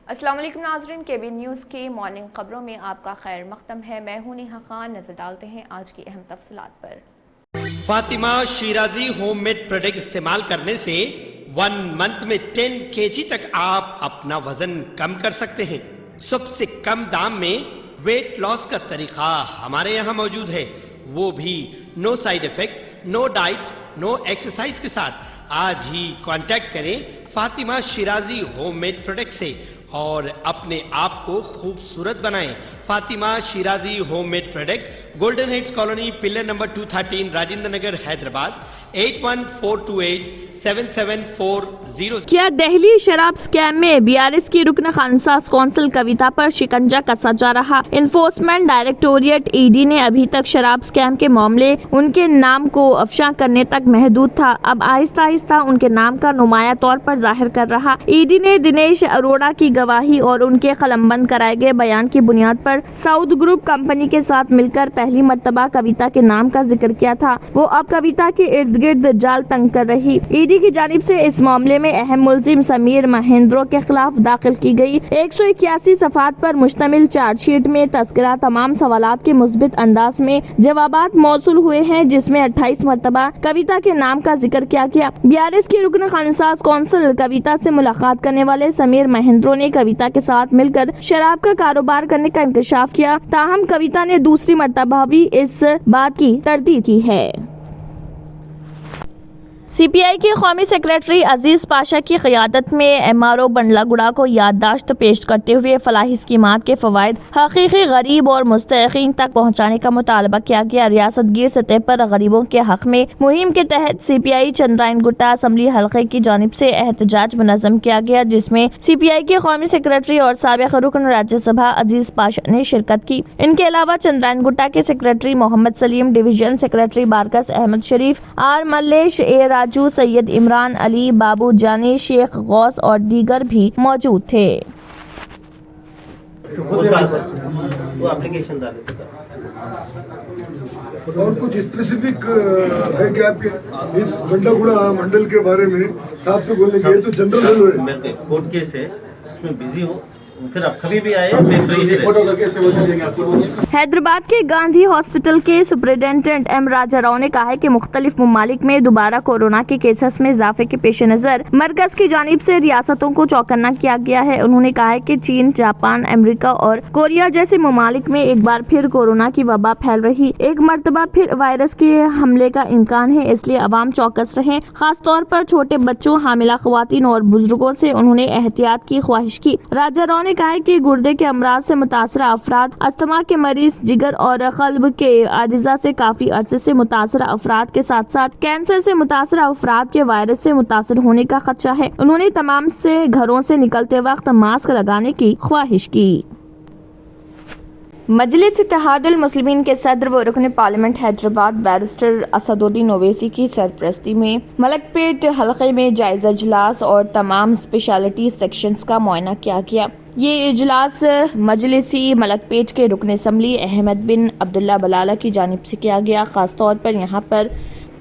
अस्सलाम वालेकुम नाज़रीन, केबी न्यूज़ की मॉर्निंग खबरों में आपका खैर मक़दम है। मैं हूं नेहा खान। नजर डालते हैं आज की अहम तफसीलात पर। फातिमा शिराजी होममेड प्रोडक्ट इस्तेमाल करने से 1 मंथ में 10 kg तक आप अपना वजन कम कर सकते हैं। सबसे कम दाम में वेट लॉस का तरीका हमारे यहाँ मौजूद है, वो भी no side effect, no diet, no exercise के साथ। आज ही कांटेक्ट करें फातिमा शिराजी होममेड प्रोडक्ट से और अपने आप को खूबसूरत बनाएं। Fatima Shirazi homemade product, golden heads colony, pillar number 213, Rajendra Nagar, Hyderabad 8142877440। क्या दिल्ली शराब स्कैम में बीआरएस की रुकन खानसास कौंसिल कविता पर शिकंजा कसा जा रहा। इन्फोर्समेंट डायरेक्टोरेट ईडी ने अभी तक शराब स्कैम के मामले उनके नाम को अफशा करने तक महदूद था, अब आहिस्ता आहिस्ता उनके नाम का नुमाया तौर पर जाहिर कर रहा। ईडी ने दिनेश अरोड़ा की गवाही और उनके कलमबंद कराए गए बयान की बुनियाद पर साउथ ग्रुप कंपनी के साथ मिलकर पहली मर्तबा कविता के नाम का जिक्र किया था। वो अब कविता के इर्द गिर्द जाल तंग कर रही। ईडी की जानिब से इस मामले में अहम मुल्जिम समीर महेंद्रो के खिलाफ दाखिल की गई 181 सफात पर मुश्तमिल चार्जशीट में तस्करा तमाम सवालात के मुस्बित अंदाज में जवाबात मौसूल हुए हैं, जिसमें 28 मरतबा कविता के नाम का जिक्र किया गया। बीआरएस की रुकन खानसास कौंसिल कविता से मुलाकात करने वाले समीर महेंद्रो ने कविता के साथ मिलकर शराब का कारोबार करने का इंकशाफ किया, ताहम कविता ने दूसरी मर्तबा भी इस बात की तरदीद की है। सीपीआई के कौमी सेक्रेटरी अजीज पाशा की क़ियादत में एमआरओ बंडलागुड़ा को याददाश्त पेश करते हुए फलाही स्कीमात के फ़वाइद हकीकी गरीब और मुस्तहिक़ीन तक पहुँचाने का मुतालबा किया गया। रियासत गिर सतह पर गरीबों के हक में मुहिम के तहत सीपीआई चंद्रायन गुट्टा असम्बली हल्के की जानिब से एहतजाज मुनज़्ज़म किया गया, जिसमें सीपीआई के कौमी सेक्रेटरी और साबिक़ रुकन राज्यसभा अजीज पाशा ने शिरकत की। इनके अलावा चंद्रायन गुट्टा के secretary Mohammed Salim, division secretary Barkas Ahmed Sharif, R Mallesh, A Raju, Syed Imran Ali, Babu Jani, Sheikh Ghaus और दीगर भी मौजूद थे। वो एप्लीकेशन और कुछ स्पेसिफिक है क्या आपके इस बंडलागुड़ा मंडल के बारे में साहब से बोलने के? तो जनरल है, कोर्ट केस है, इसमें बिजी हो, फिर आप कभी भी आए, मैं फ्री हैदराबाद के गांधी हॉस्पिटल के सुपरिटेंडेंट एम राजा राव ने कहा है कि मुख्तलिफ ममालिक में दोबारा कोरोना के केसेस में इजाफे के पेश नजर मरकज की जानिब से रियासतों को चौकन्ना किया गया है। उन्होंने कहा है कि चीन, जापान, अमेरिका और कोरिया जैसे ममालिक में एक बार फिर कोरोना की वबा फैल रही, एक मरतबा फिर वायरस के हमले का इम्कान है, इसलिए अवाम चौकस रहें। खास तौर पर छोटे बच्चों, हामिला ख्वातीन और बुजुर्गों से उन्होंने एहतियात की ख्वाहिश की। राजा राव ने कहा है कि गुर्दे के अमराज से मुतासरा अफराद, अस्थमा के मरीज, जिगर और कल्ब के आरिजा से काफी अरसे से मुतासरा अफराद के साथ साथ कैंसर से मुतासरा अफराद के वायरस से मुतासर होने का खदशा है। उन्होंने तमाम से घरों से निकलते वक्त मास्क लगाने की ख्वाहिश की। मजलिस इत्तेहादुल मुस्लिमीन के सदर व रुकन पार्लियामेंट हैदराबाद बैरिस्टर असदुद्दीन ओवैसी की सरपरस्ती में मलकपेट हल्के में जायजा इजलास और तमाम स्पेशलिटी सेक्शंस का मुआयना किया गया। ये इजलास मजलिसी मलकपेट के रुकन असम्बली अहमद बिन अब्दुल्ला बलाला की जानिब से किया गया। खास तौर पर यहाँ पर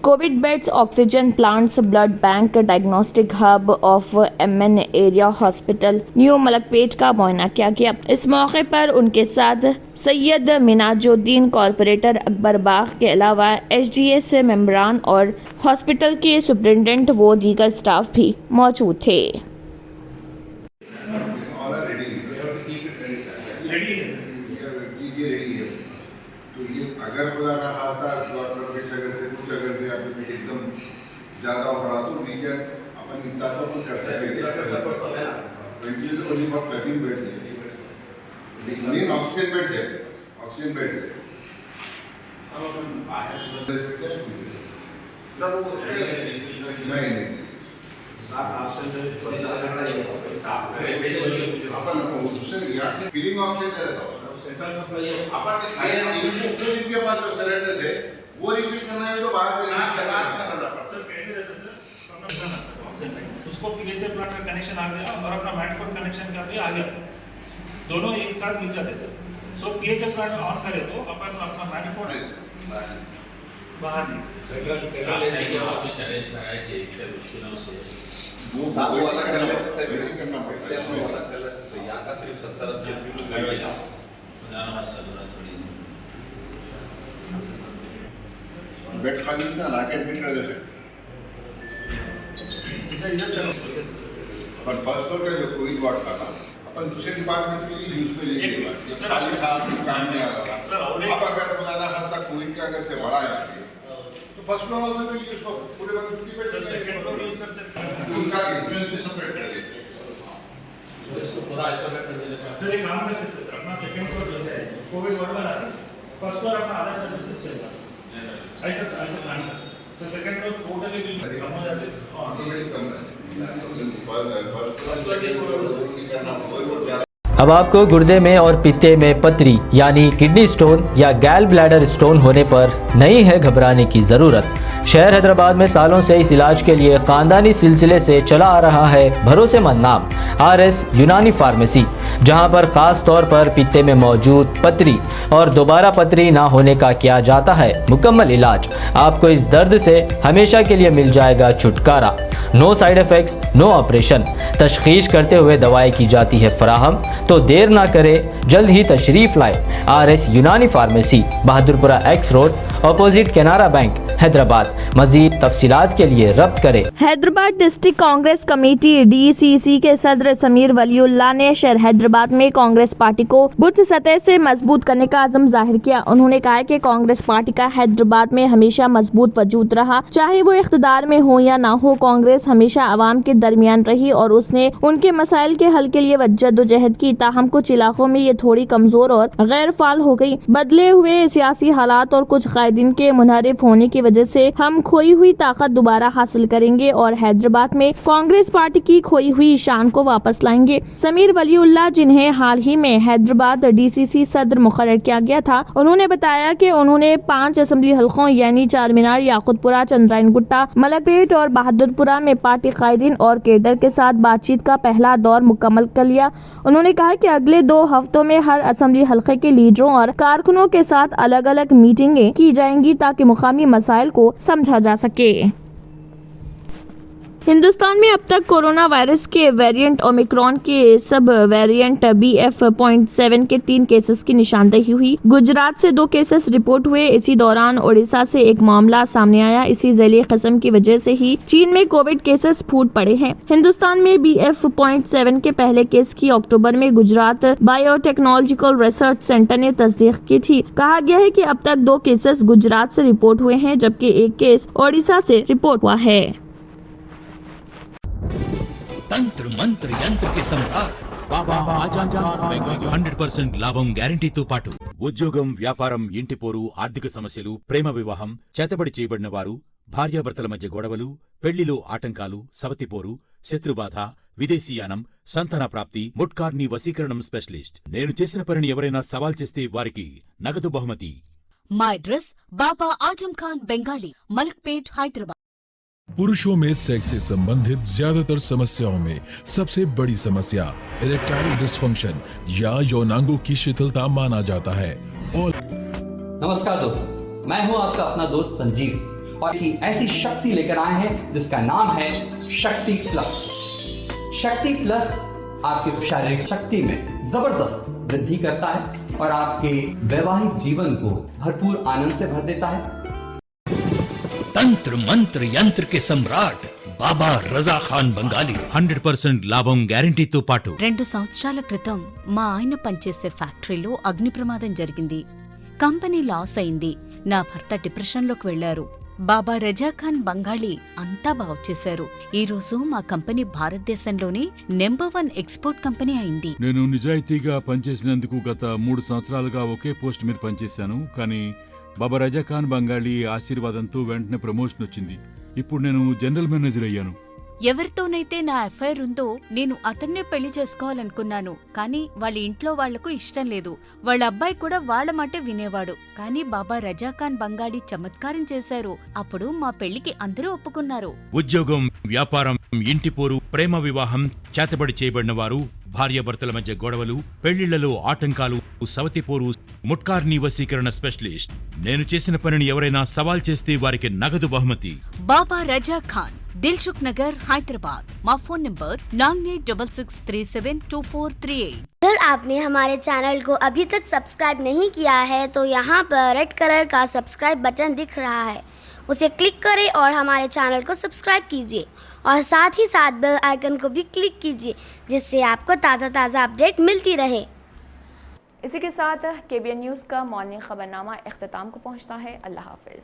covid beds, oxygen plants, blood bank, diagnostic hub of MN area hospital new Malakpet का मुआयना किया गया। इस मौके पर उनके साथ सैयद मिनाजुद्दीन, कॉरपोरेटर अकबर बाग के अलावा एचडीएस मेंबरान और हॉस्पिटल के सुपरिटेंडेंट व दीगर स्टाफ भी मौजूद थे। अगर खुदा ना खाता एकदम ज्यादा बढ़ा तो वी कैन अपन इतना तो अपन कर सकते हैं। ओनली फॉर 13 बेड्स है, मेन ऑक्सीजन बेड्स है, ऑक्सीजन बेड है सर। वो नहीं अपन उससे यहाँ से फीलिंग ऑप्शन दे रहा था इनके पास जो सिलेंडर्स है वो रिफिल करना है तो बाहर से करना पड़ता है। उसको पीएसए प्लांट का कनेक्शन आ गया और अपना मैटफोन कनेक्शन का भी आ गया, दोनों एक साथ मिल जाते sir. So PSA plant on करे तो अपन अपना मैटफोन बाहर नहीं वो करना पड़ता है। का सिर्फ 70-80 गाड़ी है। बेड खाली ना रॉकेट मीटर जैसे अपन फर्स्ट फ्लोर का जो कोविड वार्ड था ना अपन दूसरे डिपार्टमेंट के लिए यूज में ले लिए जो खाली था काम नहीं आ रहा था। अब अगर खुदा ना खास्ता कोविड का अगर से बड़ा है तो first floor also will use for पूरे बंद प्रीपेड सेकंड फ्लोर यूज कर सकते हैं। उनका इंटरेस्ट भी सेपरेट कर दे इसको पूरा आइसोलेट कर देते हैं। सर एक काम कर सकते हैं सर, अपना सेकंड फ्लोर जो है कोविड वार्ड बना दें, फर्स्ट फ्लोर अपना आधा सर्विसेज चलेगा सर, ऐसा प्लान कर सकते। सो सेकंड फ्लोर टोटली कम हो जाते हैं। ऑटोमेटिक कम है फर्स्ट फ्लोर सेकंड फ्लोर नहीं करना और अब आपको गुर्दे में और पित्ते में पथरी यानी किडनी स्टोन या गैल ब्लैडर स्टोन होने पर नहीं है घबराने की ज़रूरत। शहर हैदराबाद में सालों से इस इलाज के लिए ख़ानदानी सिलसिले से चला आ रहा है भरोसेमंद नाम RS यूनानी फार्मेसी, जहां पर ख़ास तौर पर पित्ते में मौजूद पथरी और दोबारा पथरी ना होने का किया जाता है मुकम्मल इलाज। आपको इस दर्द से हमेशा के लिए मिल जाएगा छुटकारा। No side effects, no operation. तशखीस करते हुए दवाएं की जाती है फराहम। तो देर ना करें, जल्द ही तशरीफ़ लाए RS Unani pharmacy, Bahadurpura X road, opposite Canara bank, Hyderabad. मजीद तफसीलात के लिए रब्त करें। Hyderabad district Congress committee DCC के सदर समीर वलीउल्लाह ने शहर हैदराबाद में कांग्रेस पार्टी को बूथ सतह से मजबूत करने का अज़म जाहिर किया। उन्होंने कहा कि कांग्रेस पार्टी का हैदराबाद में हमेशा मजबूत वजूद रहा, चाहे वो इख्तिदार में हो या ना हो। कांग्रेस हमेशा आवाम के दरमियान रही और उसने उनके मसाइल के हल के लिए जद्दोजहद की। ताहम कुछ इलाकों में ये थोड़ी कमजोर और गैर फाल हो गई। बदले हुए सियासी हालात और कुछ कायदीन के मुनहरिफ होने की वजह से हम खोई हुई ताकत दोबारा हासिल करेंगे और हैदराबाद में कांग्रेस पार्टी की खोई हुई शान को वापस लाएंगे। समीर वलीउल्लाह, जिन्हें हाल ही में हैदराबाद DCC सदर मुकर्रर किया गया था, उन्होंने बताया कि उन्होंने 5 असेंबली हलकों यानी चारमीनार, याकूतपुरा, चंद्रायन गुट्टा, मलकपेट और बहादुरपुरा में पार्टी कायदीन और केडर के साथ बातचीत का पहला दौर मुकम्मल कर लिया। उन्होंने कहा कि अगले 2 हफ्तों में हर असेंबली हलके के लीडरों और कारकुनों के साथ अलग अलग मीटिंगें की जाएंगी ताकि मुकामी मसाइल को समझा जा सके। हिंदुस्तान में अब तक कोरोना वायरस के वेरिएंट ओमिक्रॉन के सब वेरिएंट BF.7 के 3 केसेस की निशानदेही हुई। गुजरात से 2 केसेस रिपोर्ट हुए। इसी दौरान ओडिशा से एक मामला सामने आया। इसी जैली किस्म की वजह से ही चीन में कोविड केसेस फूट पड़े हैं। हिंदुस्तान में BF.7 के पहले केस की अक्टूबर में गुजरात बायोटेक्नोलॉजिकल रिसर्च सेंटर ने तस्दीक की थी। कहा गया है कि अब तक 2 केसेस गुजरात से रिपोर्ट हुए हैं, जबकि 1 केस ओडिशा से रिपोर्ट हुआ है। తంత్ర మంత్ర యంత్ర కి సమ్రాట్ బాబా ఆజాన్ 100% లాభం గ్యారంటీతో పాటు ఉద్యోగం, వ్యాపారం, ఇంటి పోరు, ఆర్థిక సమస్యలు, ప్రేమ వివాహం, చేతబడి చేయబడిన వారు, భార్యాభర్తల మధ్య గొడవలు, పెళ్లిలో ఆటంకాలు, సవతిపోరు, శత్రుబాధ, విదేశీయానం, సంతాన ప్రాప్తి, ముట్కార్ని వశీకరణం స్పెషలిస్ట్. నేను చేసిన పనిని ఎవరైనా సవాల్ చేస్తే వారికి నగదు బహుమతి. మా అడ్రస్ बाबा आजम खान बेंगाली, मलकपेट, हैदराबाद। पुरुषों में सेक्स से संबंधित ज्यादातर समस्याओं में सबसे बड़ी समस्या इरेक्टाइल डिसफंक्शन या यौनांगों की शिथिलता माना जाता है। और नमस्कार दोस्तों, मैं हूं आपका अपना दोस्त संजीव और एक ऐसी शक्ति लेकर आए हैं जिसका नाम है शक्ति प्लस। शक्ति प्लस आपकी शारीरिक शक्ति में जबरदस्त वृद्धि करता है और आपके वैवाहिक जीवन को भरपूर आनंद से भर देता है। తంత్ర మంత్ర యంత్ర కి సమ్రాట్ బాబా రజా ఖాన్ బంగాలి 100% లాభం గ్యారంటీతో పాటు 2 సంవత్సరాల క్రితం మా ఆయన పనిచేసే ఫ్యాక్టరీలో అగ్ని ప్రమాదం జరిగింది. కంపెనీ లాస్ అయింది. నా భర్త డిప్రెషన్లోకి వెళ్లారు. బాబా రజా ఖాన్ బంగాళీ అంతా బాగు చేశారు. ఈ రోజు మా కంపెనీ భారతదేశంలోనే నెంబర్ 1 ఎక్స్పోర్ట్ కంపెనీ అయింది. నేను నిజాయితీగా పనిచేసినందుకు గత 3 సంవత్సరాలుగా ఒకే పోస్ట్ మీద పనిచేశాను. కానీ బాబా రజా ఖాన్ బంగాళీ ఆశీర్వాదంతో వెంటనే ప్రమోషన్ వచ్చింది. ఇప్పుడు నేను జనరల్ మేనేజర్ అయ్యాను. ఎవరితోనైతే నా అఫైర్ ఉందో నేను అతన్నే పెళ్లి చేసుకోవాలనుకున్నాను. కానీ వాళ్ళ ఇంట్లో వాళ్లకు ఇష్టం లేదు. వాళ్ళ అబ్బాయి కూడా వాళ్ళ మాటే వినేవాడు. కానీ బాబా రజా ఖాన్ బంగాళీ చమత్కారం చేశారు. అప్పుడు మా పెళ్లికి అందరూ ఒప్పుకున్నారు. ఉద్యోగం, వ్యాపారం, ఇంటి పోరు, ప్రేమ వివాహం, చేతబడి చేయబడిన వారు, భార్యాభర్తల మధ్య గొడవలు, పెళ్లిళ్లలో ఆటంకాలు, సవతిపోరు, ముట్కార్ని వశీకరణ స్పెషలిస్ట్. నేను చేసిన పనిని ఎవరైనా సవాల్ చేస్తే వారికి నగదు బహుమతి. బాబా రజా ఖాన్ दिलसुख नगर, हैदराबाद। माँ फोन नंबर 9866372438। अगर आपने हमारे चैनल को अभी तक सब्सक्राइब नहीं किया है तो यहाँ पर रेड कलर का सब्सक्राइब बटन दिख रहा है, उसे क्लिक करें और हमारे चैनल को सब्सक्राइब कीजिए और साथ ही साथ बेल आइकन को भी क्लिक कीजिए, जिससे आपको ताज़ा अपडेट मिलती रहे। इसी के साथ KBN न्यूज़ का मॉर्निंग खबरनामा इख्तिताम को पहुंचता है। अल्लाह हाफिज़।